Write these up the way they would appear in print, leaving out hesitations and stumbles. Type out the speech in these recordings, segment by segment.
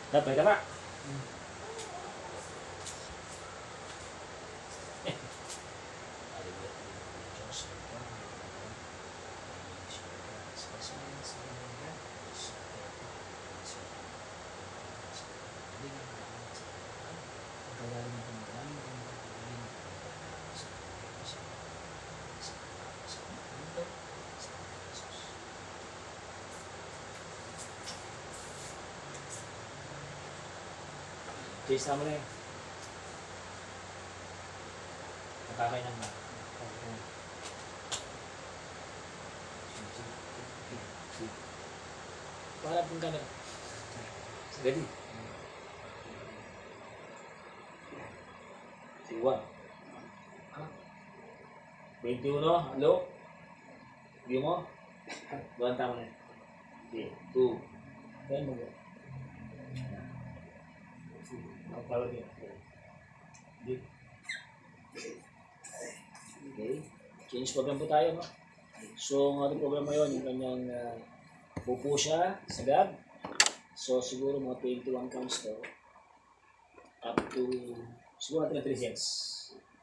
Dapat ka ba? Chase na mo na eh. Nakakainan na. Paharap yung camera. Ready? Siwa. 21, hello? Hindi mo? Banta mo na. Okay, 2. Then mo. Palo niya. Okay. Change program po tayo, no? So, ang ating program ngayon, yung kanyang pupo siya sa gab. So, siguro mga 21 counts to. Up to, siguro natin 3 sets.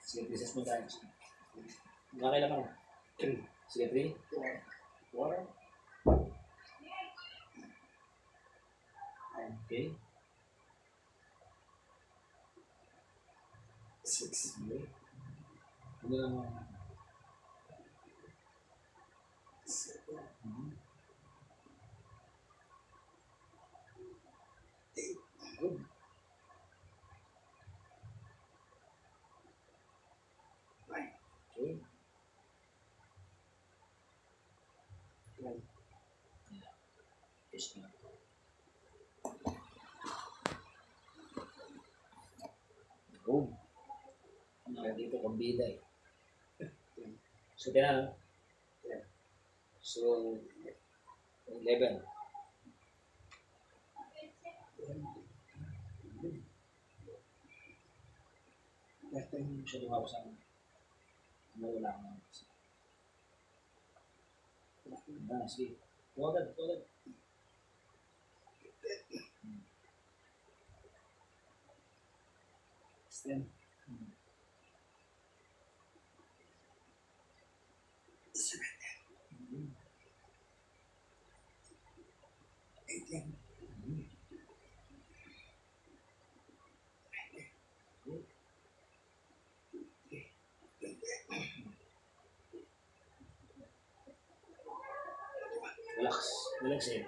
Sige, 3 sets mo tayo. Nakakailan ka na? 3. Sige, 3. 4. Okay. 6. Okay. Ano naman? 7. 8. Good. Okay. Yes, na. Oh. Dito kong bida eh. So, kaya so, 11. Last time siya dumawa sa amin. Wala ko naman. Sige. Tuwagad. 10. 18. Relax eh.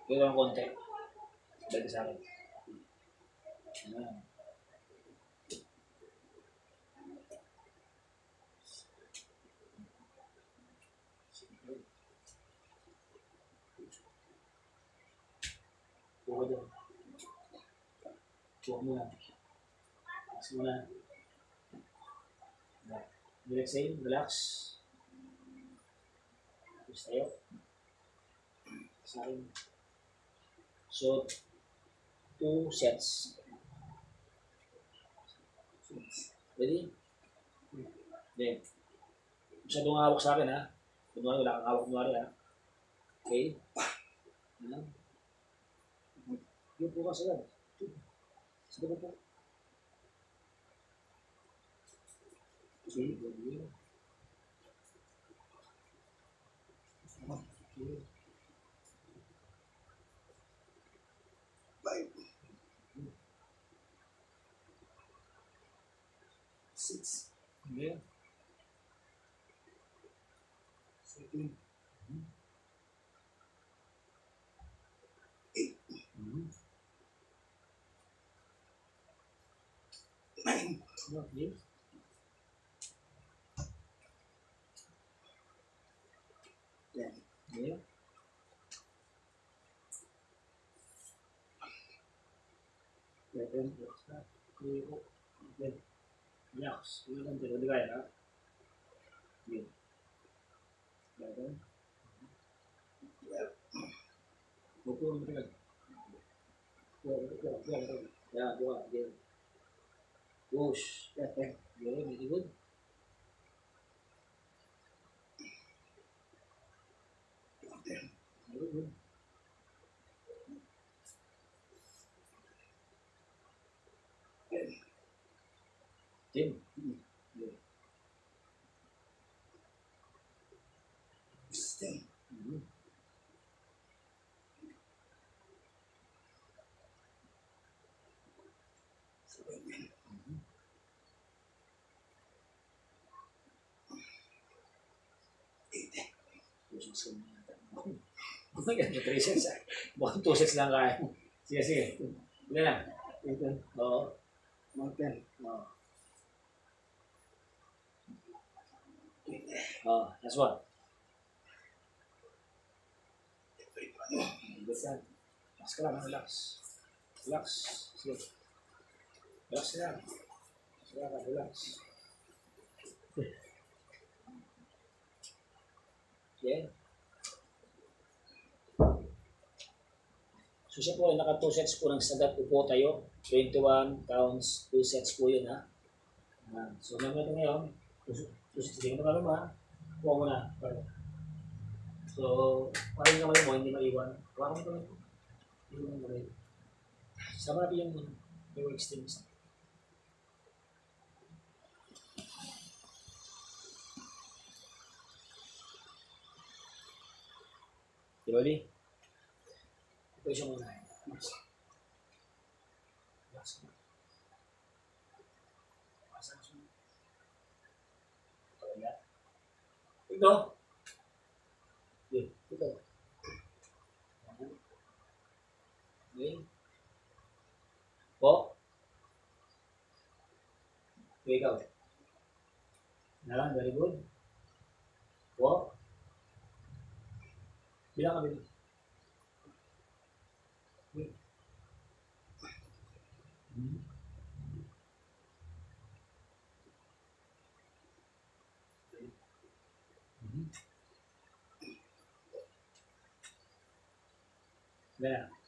Pero ang konti. Balik sa akin. Buka doon. Buka muna. Relax muna. Relax. Tapos tayo. Sa akin. So, 2 sets. Ready? Then, masyadong hawak sa akin ha. Kunwari, wala kang hawak kunwari ha. Okay? Yung po ka sagad. Sagad po. Okay, good. Okay. 5. 6. Okay. 7. 8. 9. Okay. 10. Okay. 11. Relax. Hindi kaya ha. 11. 12. Buko mo rin. Yeah, buka. Push. Very good. Very good. So, Mukhang 3 sets ah. Mukhang 2 sets lang kaya mo. Sige, sige. Ilan na? Oo. Mountain. Oo. Oo, last one. Good yan. Relax ka lang, relax. Relax. Sige. Relax ka lang. Relax. Yeah. So siya po ay naka 2 sets po ng sagat upo tayo. 21 counts, 2 sets po yun ha. So naman ito ngayon. 2 sets din ito nga naman. Upo mo na. So, parang yung kamay mo, hindi maiwan. Huwag mo ito lang. Hindi mo maiwan. Sama natin yung extremes. You ready? Ito siya muna. Relax mo. Relax mo. Kaya. Ito. Ito. Okay. Po. Okay, ikaw. Very good. Po. Bilang kami. Yeah.